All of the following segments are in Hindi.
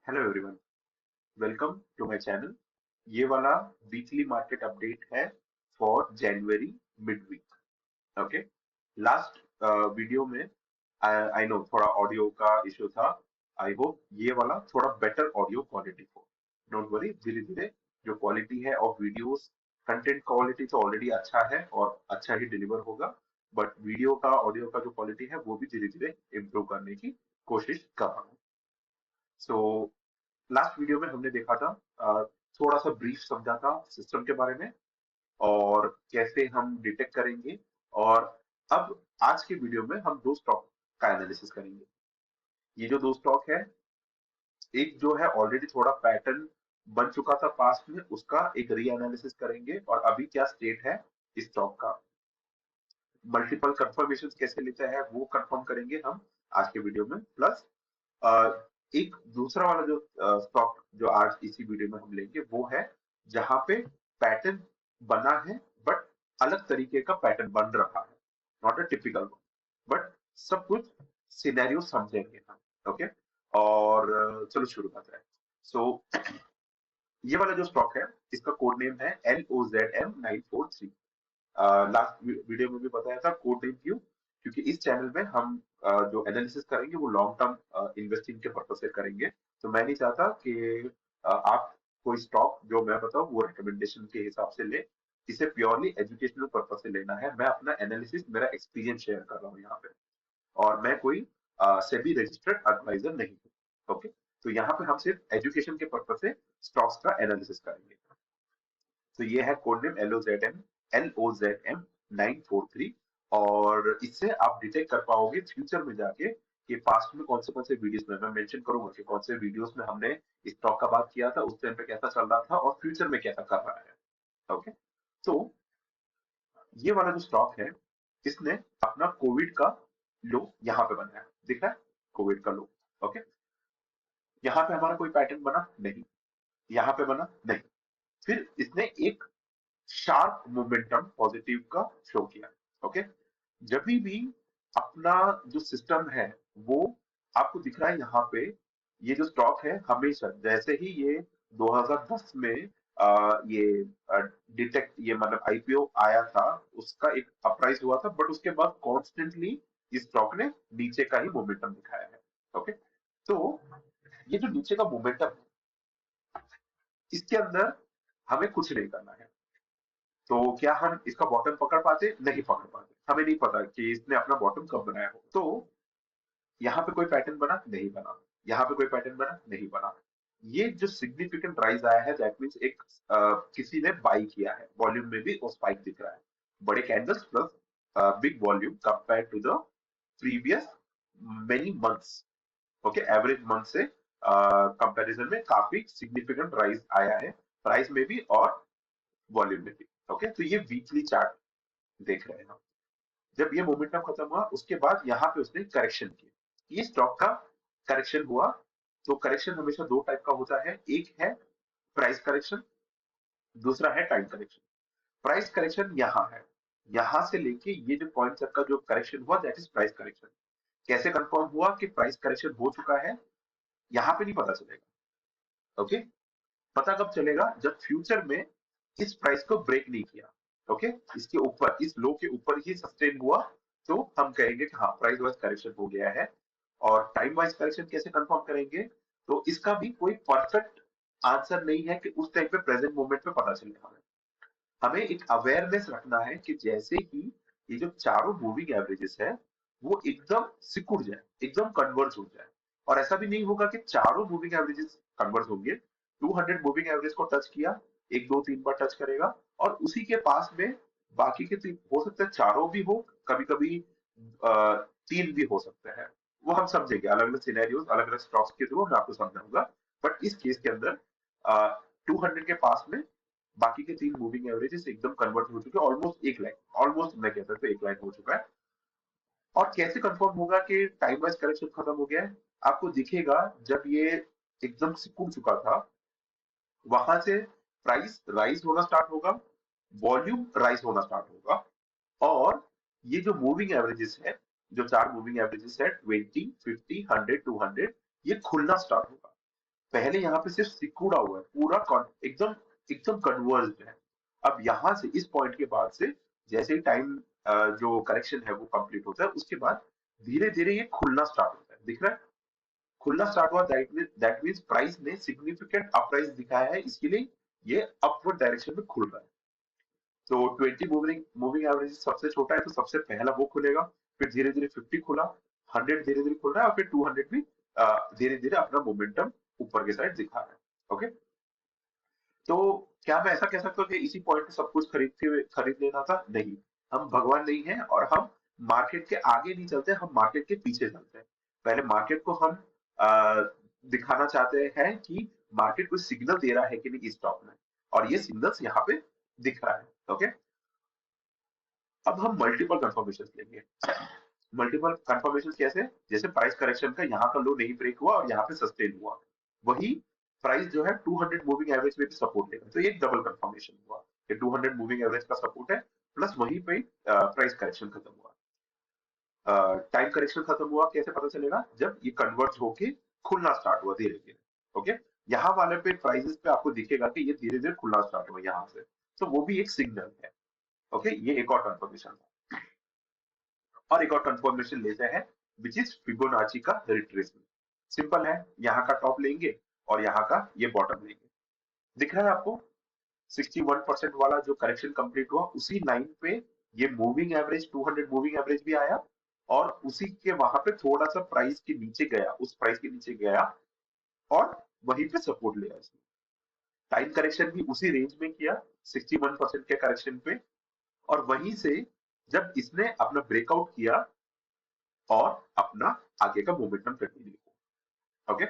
Hello everyone, welcome to my channel. ये वाला वीकली मार्केट अपडेट है for January mid week. Okay, last video में आई नो थोड़ा ऑडियो का इशू था। आई होप ये वाला थोड़ा बेटर ऑडियो क्वालिटी हो। डोंट वरी, धीरे धीरे जो क्वालिटी है ऑफ वीडियोस, कंटेंट क्वालिटी तो ऑलरेडी अच्छा है और अच्छा ही डिलीवर होगा, बट वीडियो का ऑडियो का जो क्वालिटी है वो भी धीरे धीरे इम्प्रूव करने की कोशिश कर रहा हूँ। सो लास्ट वीडियो में हमने देखा था, थोड़ा सा ब्रीफ समझा था सिस्टम के बारे में और कैसे हम डिटेक्ट करेंगे। और अब आज के वीडियो में हम दो स्टॉक का एनालिसिस करेंगे। ये जो दो स्टॉक है, एक जो है ऑलरेडी थोड़ा पैटर्न बन चुका था पास्ट में, उसका एक री एनालिसिस करेंगे और अभी क्या स्टेट है इस स्टॉक का। मल्टीपल कंफर्मेशन कैसे लेता है वो कंफर्म करेंगे हम आज के वीडियो में। प्लस एक दूसरा वाला जो स्टॉक जो आज इसी वीडियो में हम लेंगे वो है जहां पे पैटर्न बना है बट अलग तरीके का पैटर्न बन रहा है, not a typical one, but सब कुछ सिनेरियो समझेंगे हम। ओके, और चलो शुरू करते हैं। सो ये वाला जो स्टॉक है इसका कोड नेम है LOZM 943। लास्ट वीडियो में भी बताया था कोड नेम क्यों, क्योंकि इस चैनल में हम जो एनालिसिस करेंगे वो लॉन्ग टर्म इन्वेस्टिंग के पर्पज से करेंगे। तो मैं नहीं चाहता कि आप कोई स्टॉक जो मैं बताऊं वो रिकमेंडेशन के हिसाब से ले। इसे प्योरली एजुकेशनल पर्पज से लेना है। मैं अपना एनालिसिस, मेरा एक्सपीरियंस शेयर कर रहा हूँ यहाँ पे, और मैं कोई सेबी रजिस्टर्ड एडवाइजर नहीं हूँ। ओके, तो यहाँ पे हम सिर्फ एजुकेशन के पर्पज से स्टॉक्स का एनालिसिस करेंगे। तो ये है कोड नेम LOZM 943। और इससे आप डिटेक्ट कर पाओगे फ्यूचर में जाके कि पास्ट में कौन से वीडियोस में मैं मेंशन करूंगा कि कौन से वीडियोस में हमने स्टॉक का बात किया था, उस टाइम पे कैसा चल रहा था और फ्यूचर में कैसा कर रहा है। ओके, तो ये वाला जो स्टॉक है इसने अपना कोविड का लो यहाँ पे बनाया, दिख रहा है कोविड का लो। ओके, यहाँ पे हमारा कोई पैटर्न बना नहीं, यहाँ पे बना नहीं, फिर इसने एक शार्प मोमेंटम पॉजिटिव का शो किया। ओके, जब भी अपना जो सिस्टम है वो आपको दिख रहा है यहाँ पे, ये जो स्टॉक है हमेशा जैसे ही ये 2010 में ये डिटेक्ट ये मतलब आईपीओ आया था, उसका एक अपराइज हुआ था, बट उसके बाद कॉन्स्टेंटली इस स्टॉक ने नीचे का ही मोमेंटम दिखाया है। ओके, तो ये जो नीचे का मोमेंटम है इसके अंदर हमें कुछ नहीं करना है। तो क्या हम इसका बॉटम पकड़ पाते? नहीं पकड़ पाते, हमें नहीं पता कि इसने अपना बॉटम कब बनाया हो। तो यहाँ पे कोई पैटर्न बना नहीं बना, यहाँ पे कोई पैटर्न बना नहीं बना। ये जो सिग्निफिकेंट राइज आया है दैट मींस एक किसी ने बाई किया है, वॉल्यूम में भी वो स्पाइक दिख रहा है, बड़े candles plus big volume compare to the previous many months. Okay, average month से कंपैरिजन में काफी सिग्निफिकेंट राइज आया है, प्राइस में भी और वॉल्यूम में भी। ओके, तो ये वीकली चार्ट देख रहे हैं हम। जब ये मोमेंटम खत्म हुआ उसके बाद यहाँ पे उसने करेक्शन किया, ये स्टॉक का करेक्शन हुआ। तो करेक्शन हमेशा दो टाइप का होता है, एक है प्राइस करेक्शन, दूसरा है टाइम करेक्शन। प्राइस करेक्शन यहाँ है, यहाँ से लेके ये जो पॉइंट तक का जो करेक्शन हुआ दैट इज प्राइस करेक्शन। कैसे कंफर्म हुआ कि प्राइस करेक्शन हो चुका है? यहाँ पे नहीं पता चलेगा। ओके, पता कब चलेगा? जब फ्यूचर में इस प्राइस को ब्रेक नहीं किया, ओके, इसके ऊपर, इस लो के ऊपर ही सस्टेन हुआ, तो हम कहेंगे कि हाँ प्राइस वाइज करेक्शन हो गया है। और टाइम वाइज करेक्शन कैसे कंफर्म करेंगे? तो इसका भी कोई परफेक्ट आंसर नहीं है कि उस टाइम पे प्रेजेंट मोमेंट में पता चलेगा। हमें हमें एक अवेयरनेस रखना है कि जैसे ही ये जो चारों मूविंग एवरेजेस है वो एकदम सिकुड़ जाए, एकदम कन्वर्ज हो जाए। और ऐसा भी नहीं होगा कि चारों मूविंग एवरेजेस कन्वर्ज होंगे। 200 मूविंग एवरेज को टच किया, एक दो तीन बार टच करेगा और उसी के पास में बाकी के तीन, हो सकता है चारों भी हो, कभी कभी तीन भी हो सकते हैं। वो हम समझेंगे अलग अलग सिनेरियोज, अलग अलग स्टॉक्स के थ्रू मैं आपको समझाऊंगा। बट इस केस के अंदर 200 के पास में बाकी के तीन मूविंग एवरेजेस एकदम कन्वर्ट हो चुके हैं, ऑलमोस्ट एक लाइन, ऑलमोस्ट मैं कह सकता हूँ एक लाइन हो चुका है। और कैसे कंफर्म होगा कि टाइम वाइज करेक्शन खत्म हो गया है? आपको दिखेगा जब ये एकदम सिकुड़ चुका था, वहां से प्राइस राइज होना स्टार्ट होगा, वॉल्यूम राइज होना स्टार्ट होगा, और ये जो मूविंग एवरेजेस है, जो चार मूविंग एवरेजेस है 20, 50, 100, 200, ये खुलना स्टार्ट होगा। पहले यहाँ पे सिर्फ सिकुड़ा हुआ है, पूरा एकदम एकदम कन्वर्ज्ड है। अब यहाँ से इस पॉइंट के बाद से जैसे ही टाइम जो करेक्शन है वो कंप्लीट होता है, उसके बाद धीरे धीरे ये खुलना स्टार्ट होता है। दिख रहा है? खुलना स्टार्ट हुआ, दैट मीन्स प्राइस ने सिग्निफिकेंट अपराइज दिखाया है, इसके लिए ये अपवर्ड डायरेक्शन में खुल रहा है। तो 20 मूविंग मूविंग एवरेज सबसे छोटा है, तो सबसे पहला वो खुलेगा, फिर धीरे धीरे 50 खुला, 100 धीरे धीरे खुल रहा है, और फिर 200 भी धीरे धीरे अपना मोमेंटम ऊपर के साइड दिखा रहा है। ओके, तो क्या मैं ऐसा कह सकता हूँ कि इसी पॉइंट पे सब कुछ खरीद लेना था? नहीं, हम भगवान नहीं है, और हम मार्केट के आगे नहीं चलते, हम मार्केट के पीछे चलते हैं। पहले मार्केट को हम आ, दिखाना चाहते हैं कि मार्केट कोई सिग्नल दे रहा है कि नहीं इस स्टॉक में, और ये सिग्नल्स यहाँ पे दिख रहा है। ओके, अब हम मल्टीपल कंफर्मेशन लेंगे। मल्टीपल कंफर्मेशन कैसे? जैसे प्राइस करेक्शन का यहाँ का लो नहीं ब्रेक हुआ और यहाँ पे सस्टेन हुआ, वही प्राइस जो है 200 मूविंग एवरेज में भी सपोर्ट लेगा, तो ये डबल कंफर्मेशन हुआ कि 200 मूविंग एवरेज का सपोर्ट है, प्लस वहीं पे प्राइस करेक्शन खत्म हुआ। टाइम करेक्शन खत्म हुआ कैसे पता चलेगा? जब ये कन्वर्ट होके खुलना स्टार्ट हुआ धीरे धीरे। ओके, यहाँ वाले पे प्राइसेस पे आपको दिखेगा कि ये धीरे धीरे खुलना स्टार्ट हुआ यहाँ से, तो वो भी एक सिग्नल है। ओके, ये एक और कंफर्मेशन था। और एक और कंफर्मेशन लेते हैं विच इज फिबोनाची का रिट्रेसमेंट। सिंपल है, यहाँ का टॉप लेंगे और यहाँ का ये बॉटम लेंगे। दिख रहा है आपको? 61% वाला जो करेक्शन कंप्लीट हुआ, उसी लाइन पे ये मूविंग एवरेज 200 मूविंग एवरेज भी आया, और उसी के वहां पे थोड़ा सा प्राइस के नीचे गया, उस प्राइस के नीचे गया, और वहीं पे सपोर्ट लिया इसने। टाइम करेक्शन भी उसी रेंज में किया, 61% के करेक्शन पे, और वहीं से जब इसने अपना ब्रेकआउट किया और अपना आगे का मोमेंटम कंटिन्यू हुआ। ओके,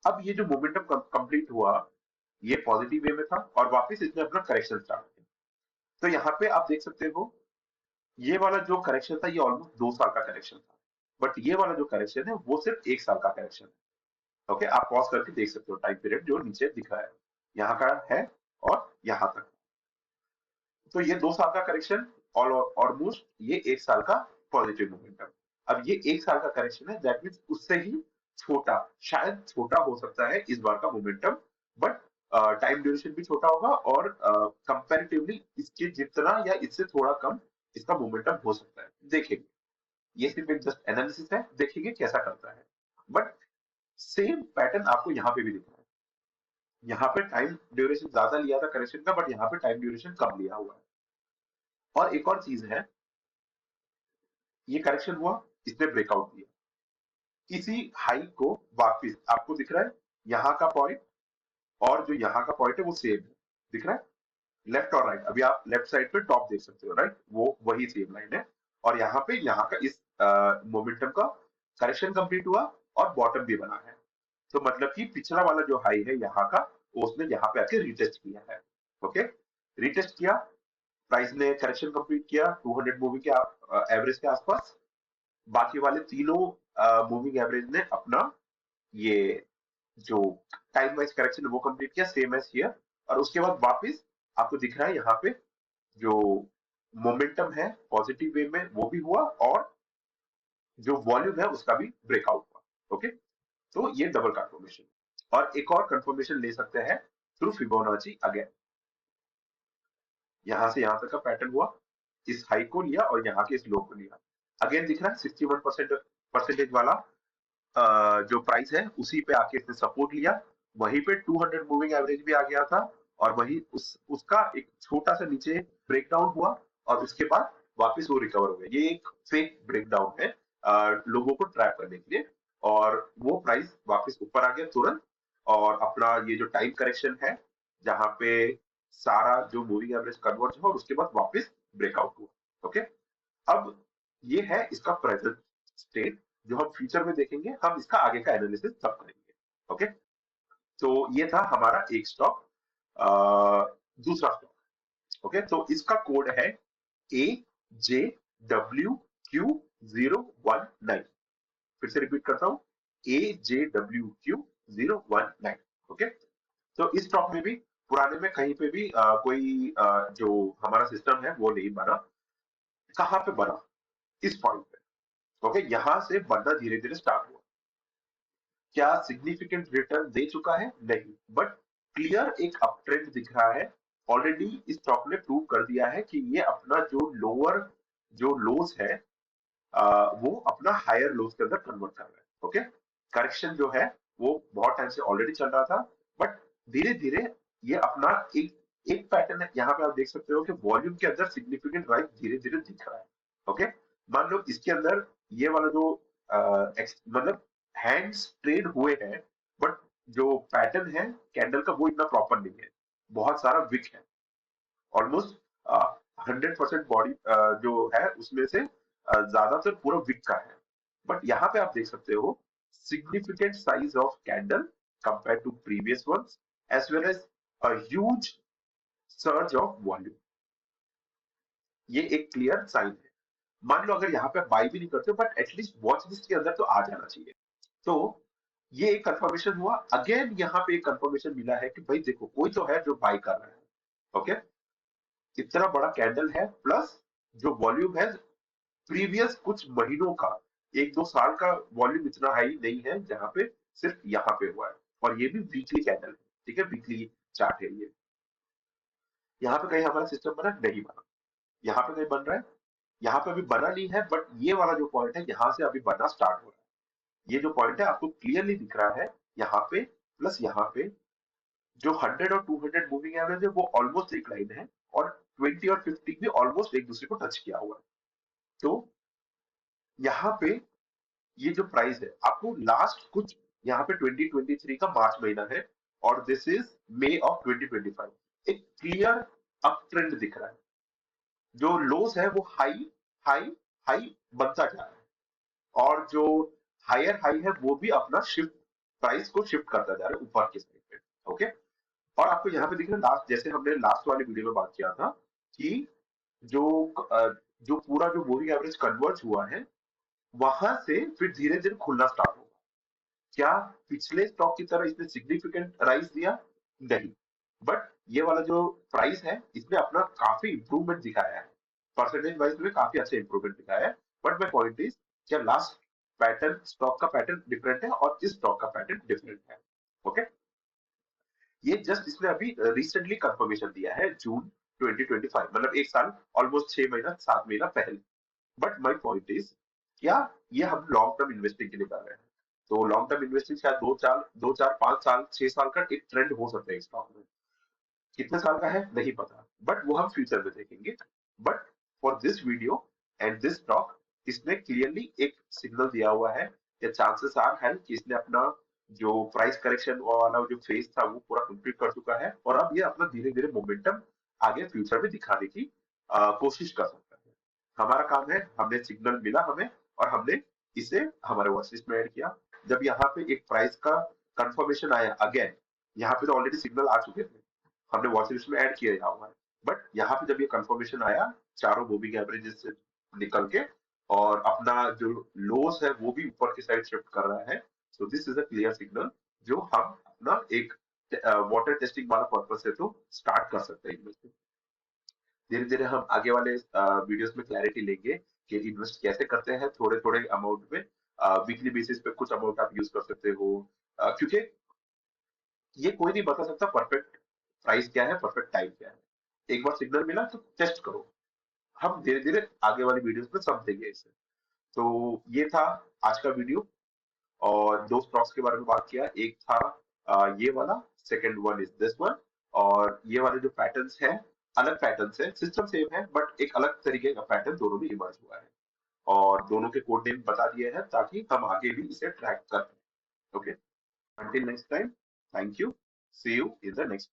अब ये जो मोमेंटम कंप्लीट हुआ, ये पॉजिटिव वे में था, और वापस इसने अपना करेक्शन स्टार्ट किया। तो यहाँ पे आप देख सकते हो, ये वाला जो करेक्शन था ये ऑलमोस्ट 2 साल का करेक्शन था, बट ये वाला जो करेक्शन है वो सिर्फ 1 साल का करेक्शन है। ओके, आप पॉज करके देख सकते हो टाइम पीरियड जो नीचे दिख रहा है, यहाँ का है और यहाँ तक। तो ये 2 साल का करेक्शन, और ऑलमोस्ट ये 1 साल का पॉजिटिव मोमेंटम। अब ये 1 साल का करेक्शन है, दैट मीन्स उससे ही छोटा, शायद छोटा हो सकता है इस बार का मोमेंटम, बट टाइम ड्यूरेशन भी छोटा होगा, और कंपैरेटिवली इसके जितना या इससे थोड़ा कम इसका मोमेंटम हो सकता है। देखेंगे, ये सिर्फ एक जस्ट एनालिसिस है, देखेंगे कैसा करता है। बट सेम पैटर्न आपको यहाँ पे भी दिख रहा है। यहाँ पे टाइम ड्यूरेशन ज्यादा लिया था करेक्शन का, बट यहाँ पे टाइम ड्यूरेशन कम लिया हुआ है। और एक और चीज है, ये करेक्शन हुआ, इसने ब्रेकआउट दिया, इसी हाई को वापिस आपको दिख रहा है यहाँ का पॉइंट, और जो यहाँ का पॉइंट है वो सेम है। दिख रहा है लेफ्ट और राइट? अभी आप लेफ्ट साइड पे टॉप देख सकते हो, राइट? वो वही सेम लाइन है, और यहाँ पे यहाँ का इस मोमेंटम का करेक्शन कंप्लीट हुआ, और बॉटम भी बना है। तो मतलब कि पिछला वाला जो हाई है यहाँ का, वो उसने यहाँ पे आके रिटेस्ट किया है। ओके, रिटेस्ट किया, प्राइस ने करेक्शन कंप्लीट किया 200 मूविंग के एवरेज के आसपास, बाकी वाले तीनों मूविंग एवरेज ने अपना ये जो टाइम वाइज करेक्शन वो कंप्लीट किया, सेम एज हियर। और उसके बाद वापस आपको दिख रहा है यहाँ पे जो मोमेंटम है पॉजिटिव वे में वो भी हुआ, और जो वॉल्यूम है उसका भी ब्रेकआउट हुआ। ओके, तो ये डबल कंफर्मेशन। और एक और कंफर्मेशन ले सकते हैं थ्रू फिबोनाची अगेन। यहाँ से यहाँ तक का पैटर्न हुआ, इस हाई को लिया और यहाँ के इस लो को लिया। अगेन दिख रहा है 61% परसेंटेज वाला जो प्राइस है उसी पे आके इसने सपोर्ट लिया, वहीं पे 200 मूविंग एवरेज भी आ गया था, और वही उसका एक छोटा सा नीचे ब्रेकडाउन हुआ, और उसके बाद वापस वो रिकवर हो गया। ये एक फेक ब्रेकडाउन है लोगों को ट्रैप करने के लिए, और वो प्राइस वापस ऊपर आ गया तुरंत, और अपना ये जो टाइम करेक्शन है जहां पे सारा जो मूविंग एवरेज कन्वर्ट हुआ और उसके बाद वापस ब्रेकआउट हुआ। ओके, अब ये है इसका प्रेजेंट स्टेट। जो हम फ्यूचर में देखेंगे, हम इसका आगे का एनालिसिस तब करेंगे। ओके, तो ये था हमारा एक स्टॉक। दूसरा स्टॉक, ओके, तो इसका कोड है AJWQ019। फिर से रिपीट करता हूं, AJWQ019। ओके, तो इस स्टॉक में भी पुराने में कहीं पे भी कोई जो हमारा सिस्टम है वो नहीं बना। कहां पे बना? इस पॉइंट पे। ओके, यहां से बनना धीरे धीरे स्टार्ट हुआ। क्या सिग्निफिकेंट रिटर्न दे चुका है? नहीं, बट क्लियर एक अप ट्रेंड दिख रहा है। ऑलरेडी इस स्टॉक ने प्रूव कर दिया है कि ये अपना जो लोस है वो अपना हायर लोस के अंदर कन्वर्ट कर रहा है। ओके, करेक्शन जो है वो बहुत टाइम से ऑलरेडी चल रहा था, बट धीरे धीरे ये अपना एक एक पैटर्न है। यहाँ पे आप देख सकते हो कि वॉल्यूम के अंदर सिग्निफिकेंट राइज धीरे धीरे दिख रहा है। ओके, मान लो इसके अंदर ये वाला जो मतलब हैंड्स ट्रेड हुए हैं, बट जो पैटर्न है कैंडल का वो इतना प्रॉपर नहीं है, बहुत सारा विक है। ऑलमोस्ट 100% बॉडी जो है उसमें से ज्यादातर पूरा विक का है। बट यहाँ पे आप देख सकते हो significant size of candle compare to previous ones, as well as a huge surge of volume. ये एक क्लियर साइन है। मान लो अगर यहाँ पे बाई भी नहीं करते बट एटलीस्ट वॉच लिस्ट के अंदर तो आ जाना चाहिए। तो ये एक कंफर्मेशन हुआ। अगेन यहाँ पे एक कंफर्मेशन मिला है कि भाई देखो कोई तो है जो बाई कर रहा है। ओके, इतना बड़ा कैंडल है, प्लस जो वॉल्यूम है प्रीवियस कुछ महीनों का, 1-2 साल का वॉल्यूम इतना हाई नहीं है जहां पे सिर्फ यहाँ पे हुआ है। और ये भी वीकली कैंडल है, ठीक है, वीकली चार्ट है ये। यहाँ पे कहीं हमारा सिस्टम बना नहीं बना, यहाँ पे कहीं बन रहा है, यहाँ पे अभी बना नहीं है, बट ये वाला जो पॉइंट है यहाँ से अभी बनना स्टार्ट हो रहा है। ये जो पॉइंट है आपको क्लियरली दिख रहा है यहाँ पे, प्लस यहाँ पे जो 100 और 200 मूविंग एवरेज है वो ऑलमोस्ट एक लाइन है, और 20 और 50 भी ऑलमोस्ट एक दूसरे को टच किया हुआ है। तो यहाँ पे ये जो प्राइस है आपको लास्ट कुछ, यहाँ पे 2023 का मार्च महीना है और दिस इज मई ऑफ 2025, एक क्लियर अप ट्रेंड दिख रहा है। जो लोस है वो हाई हाई हाई बनता जा रहा है, और जो हायर हाई है वो भी अपना शिफ्ट, प्राइस को शिफ्ट करता जा रहा है ऊपर की साइड पे। ओके, और आपको यहाँ पे दिख रहा है लास्ट, जैसे हमने लास्ट वाले वीडियो में बात किया था कि जो जो पूरा जो मूविंग एवरेज कन्वर्ज हुआ है वहां से फिर धीरे धीरे खुलना स्टार्ट होगा। क्या पिछले स्टॉक की तरह इसने सिग्निफिकेंट राइज दिया? नहीं, बट ये वाला जो प्राइस है इसने अपना काफी इंप्रूवमेंट दिखाया है, परसेंटेज वाइज में काफी अच्छा इंप्रूवमेंट दिखाया है। बट माय पॉइंट इज क्या लास्ट पैटर्न, स्टॉक का पैटर्न डिफरेंट है और इस स्टॉक का पैटर्न डिफरेंट है। ओके, ये जस्ट इसने अभी रिसेंटली कंफर्मेशन दिया है जून 2025, मतलब एक साल, ऑलमोस्ट 6 महीना 7 महीना पहले। बट माय पॉइंट इज क्या ये हम लॉन्ग टर्म इन्वेस्टिंग के लिए कर रहे हैं? तो लॉन्ग टर्म इन्वेस्टिंग शायद 2 4 5 साल 6 साल का एक ट्रेंड हो सकता है स्टॉक में। कितने साल का है नहीं पता, बट वो हम फ्यूचर में देखेंगे। But for this video and this stock, इसने क्लियरली एक सिग्नल दिया हुआ है कि चांसेस आर है कि इसने अपना जो प्राइस करेक्शन वाला जो फेज था वो पूरा कंप्लीट कर चुका है, और अब ये अपना धीरे धीरे मोमेंटम आगे फ्यूचर में दिखाने की कोशिश कर सकता है। हमारा काम है, हमने सिग्नल मिला हमें और हमने इसे हमारे वॉच लिस्ट में ऐड किया। जब यहाँ पे एक प्राइस का कंफर्मेशन आया अगेन, यहाँ पे तो ऑलरेडी सिग्नल आ चुके थे, हमने वॉच लिस्ट में ऐड किया हुआ है, बट यहाँ पे जब ये कंफर्मेशन आया चारों मूविंग एवरेजेस से निकल के, और अपना जो लोस है वो भी ऊपर की साइड शिफ्ट कर रहा है, so this is a clear signal जो हम अपना एक वाटर टेस्टिंग वाला पर्पज से तो स्टार्ट कर सकते हैं इन्वेस्टिंग। धीरे धीरे हम आगे वाले वीडियोस में क्लैरिटी लेंगे कि इन्वेस्ट कैसे करते हैं थोड़े थोड़े अमाउंट में, वीकली बेसिस पे कुछ अमाउंट आप यूज कर सकते हो, क्योंकि ये कोई नहीं बता सकता परफेक्ट प्राइस क्या है, परफेक्ट टाइम क्या है। एक बार सिग्नल मिला तो टेस्ट करो। हम धीरे धीरे आगे वाली वीडियोस में समझेंगे इसे। तो ये था आज का वीडियो, और दो स्टॉक्स के बारे में बात किया। एक था ये वाला, second one is this one. और ये वाले जो पैटर्न्स हैं अलग पैटर्न्स है, सिस्टम सेम है बट एक अलग तरीके का पैटर्न दोनों में इमर्ज हुआ है, और दोनों के कोड नेम बता दिए हैं ताकि हम आगे भी इसे ट्रैक कर पाए। Okay, until next time, thank you, see you in the next